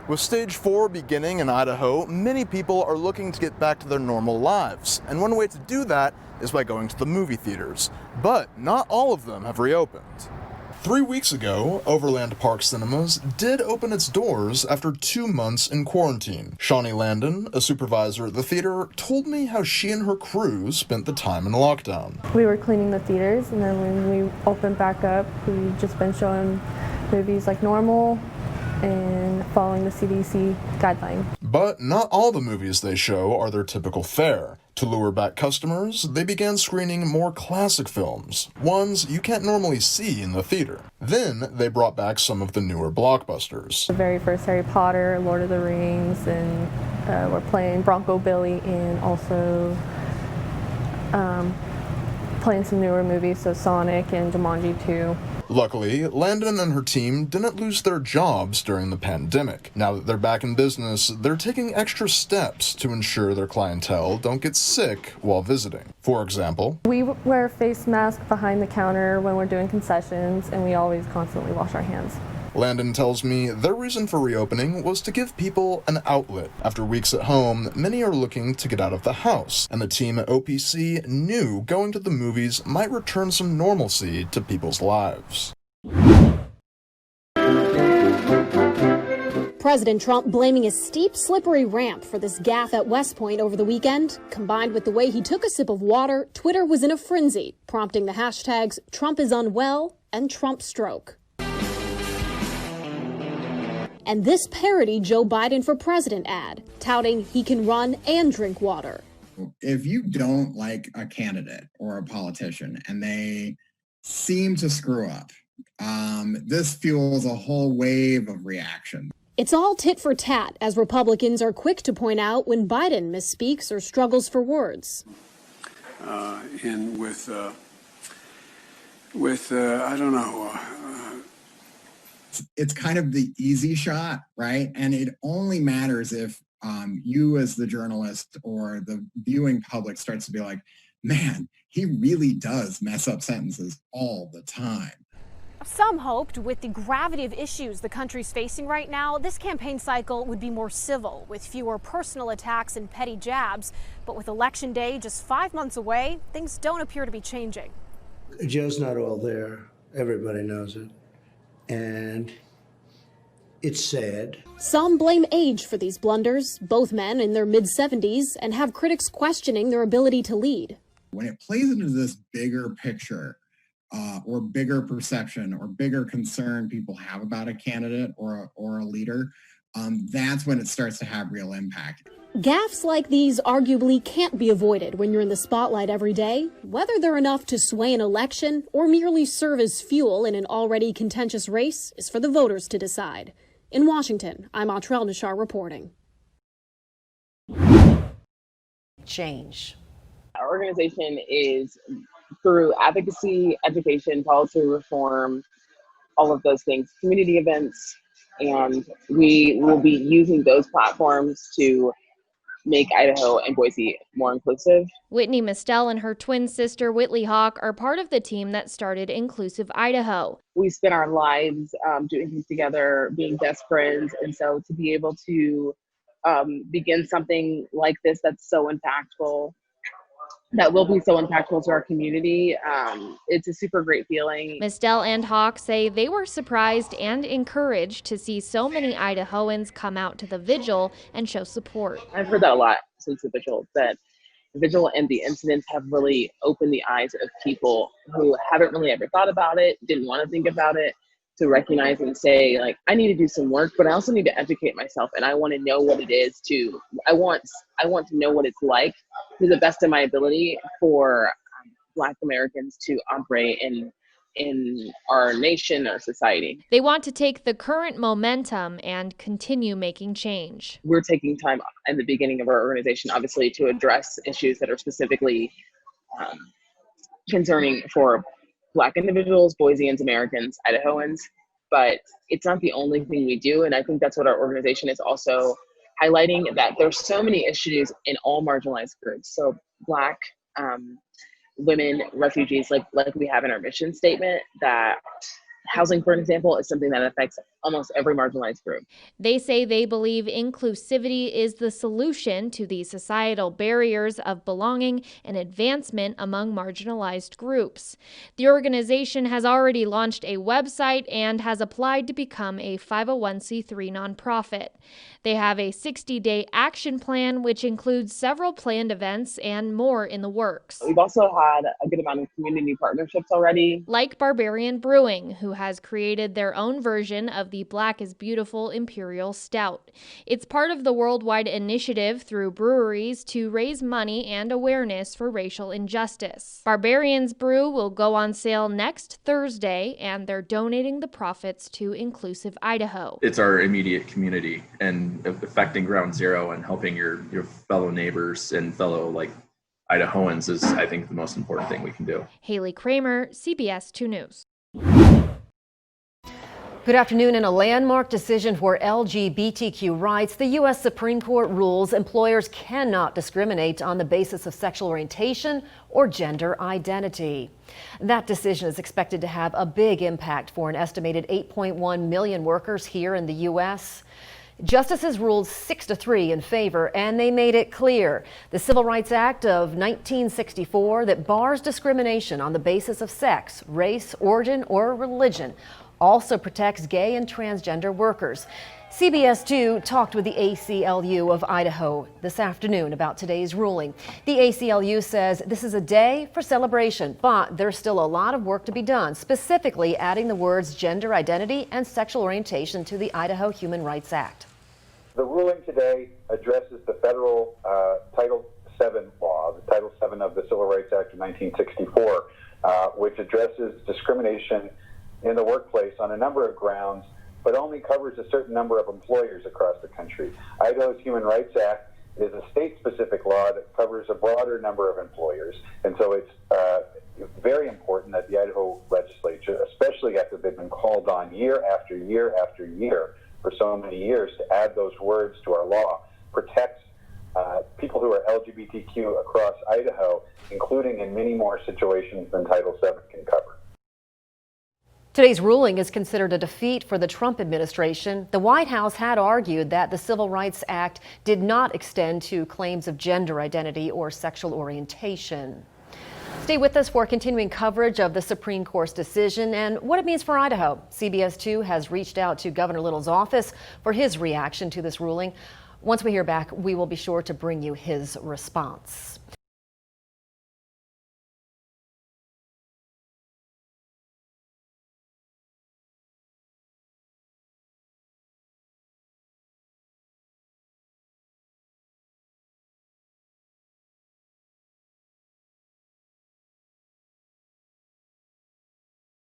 With Stage 4 beginning in Idaho, many people are looking to get back to their normal lives, and one way to do that is by going to the movie theaters. But not all of them have reopened. 3 weeks ago, Overland Park Cinemas did open its doors after 2 months in quarantine. Shawnee Landon, a supervisor at the theater, told me how she and her crew spent the time in lockdown. We were cleaning the theaters, and then when we opened back up, we've just been showing movies like normal and following the CDC guideline. But not all the movies they show are their typical fare. To lure back customers, they began screening more classic films, ones you can't normally see in the theater. Then they brought back some of the newer blockbusters. The very first Harry Potter, Lord of the Rings, and we're playing Bronco Billy, and also playing some newer movies, so Sonic and Jumanji 2. Luckily, Landon and her team didn't lose their jobs during the pandemic. Now that they're back in business, they're taking extra steps to ensure their clientele don't get sick while visiting. For example, we wear a face mask behind the counter when we're doing concessions, and we always constantly wash our hands. Landon tells me their reason for reopening was to give people an outlet. After weeks at home, many are looking to get out of the house, and the team at OPC knew going to the movies might return some normalcy to people's lives. President Trump blaming a steep, slippery ramp for this gaffe at West Point over the weekend. Combined with the way he took a sip of water, Twitter was in a frenzy, prompting the hashtags Trump is unwell and Trump stroke. And this parody Joe Biden for president ad, touting he can run and drink water. If you don't like a candidate or a politician and they seem to screw up, this fuels a whole wave of reaction. It's all tit for tat, as Republicans are quick to point out when Biden misspeaks or struggles for words. And with I don't know. It's kind of the easy shot, right? And it only matters if you as the journalist or the viewing public starts to be like, man, he really does mess up sentences all the time. Some hoped with the gravity of issues the country's facing right now, this campaign cycle would be more civil with fewer personal attacks and petty jabs. But with Election Day just 5 months away, things don't appear to be changing. Joe's not all there. Everybody knows it. And it's sad. Some blame age for these blunders, both men in their mid-70s, and have critics questioning their ability to lead. When it plays into this bigger picture or bigger perception or bigger concern people have about a candidate or a leader, that's when it starts to have real impact. Gaffes like these arguably can't be avoided when you're in the spotlight every day. Whether they're enough to sway an election or merely serve as fuel in an already contentious race is for the voters to decide. In Washington, I'm Atrell Nishar reporting. Change. Our organization is through advocacy, education, policy reform, all of those things, community events, and we will be using those platforms to make Idaho and Boise more inclusive. Whitney Mistel and her twin sister Whitley Hawk are part of the team that started Inclusive Idaho. We spent our lives doing things together, being best friends, and so to be able to begin something like this that's so impactful, that will be so impactful to our community. It's a super great feeling. Mistel and Hawk say they were surprised and encouraged to see so many Idahoans come out to the vigil and show support. I've heard that a lot since the vigil, that the vigil and the incidents have really opened the eyes of people who haven't really ever thought about it, didn't want to think about it, to recognize and say, like, I need to do some work, but I also need to educate myself, and I want to know what it is to, I want to know what it's like to the best of my ability for Black Americans to operate in our nation, our society. They want to take the current momentum and continue making change. We're taking time in the beginning of our organization, obviously, to address issues that are specifically concerning for Black individuals, Boiseans, Americans, Idahoans, but it's not the only thing we do. And I think that's what our organization is also highlighting, that there's so many issues in all marginalized groups. So Black, women, refugees, like we have in our mission statement, that housing, for example, is something that affects almost every marginalized group. They say they believe inclusivity is the solution to the societal barriers of belonging and advancement among marginalized groups. The organization has already launched a website and has applied to become a 501c3 nonprofit. They have a 60-day action plan, which includes several planned events and more in the works. We've also had a good amount of community partnerships already. Like Barbarian Brewing, who has created their own version of the Black is Beautiful Imperial Stout. It's part of the worldwide initiative through breweries to raise money and awareness for racial injustice. Barbarian's brew will go on sale next Thursday, and they're donating the profits to Inclusive Idaho. It's our immediate community and affecting ground zero and helping your fellow neighbors and fellow Idahoans is, I think, the most important thing we can do. Haley Kramer, CBS 2 News. Good afternoon. In a landmark decision for LGBTQ rights, the U.S. Supreme Court rules employers cannot discriminate on the basis of sexual orientation or gender identity. That decision is expected to have a big impact for an estimated 8.1 million workers here in the U.S. Justices ruled 6-3 in favor, and they made it clear the Civil Rights Act of 1964 that bars discrimination on the basis of sex, race, origin, or religion also protects gay and transgender workers. CBS 2 talked with the ACLU of Idaho this afternoon about today's ruling. The ACLU says this is a day for celebration, but there's still a lot of work to be done, specifically adding the words gender identity and sexual orientation to the Idaho Human Rights Act. The ruling today addresses the federal Title VII law, the Title VII of the Civil Rights Act of 1964, which addresses discrimination in the workplace on a number of grounds, but only covers a certain number of employers across the country. Idaho's Human Rights Act is a state-specific law that covers a broader number of employers, and so it's very important that the Idaho legislature, especially after they've been called on year after year after year for so many years to add those words to our law, protects people who are LGBTQ across Idaho, including in many more situations than Title VII can cover. Today's ruling is considered a defeat for the Trump administration. The White House had argued that the Civil Rights Act did not extend to claims of gender identity or sexual orientation. Stay with us for continuing coverage of the Supreme Court's decision and what it means for Idaho. CBS 2 has reached out to Governor Little's office for his reaction to this ruling. Once we hear back, we will be sure to bring you his response.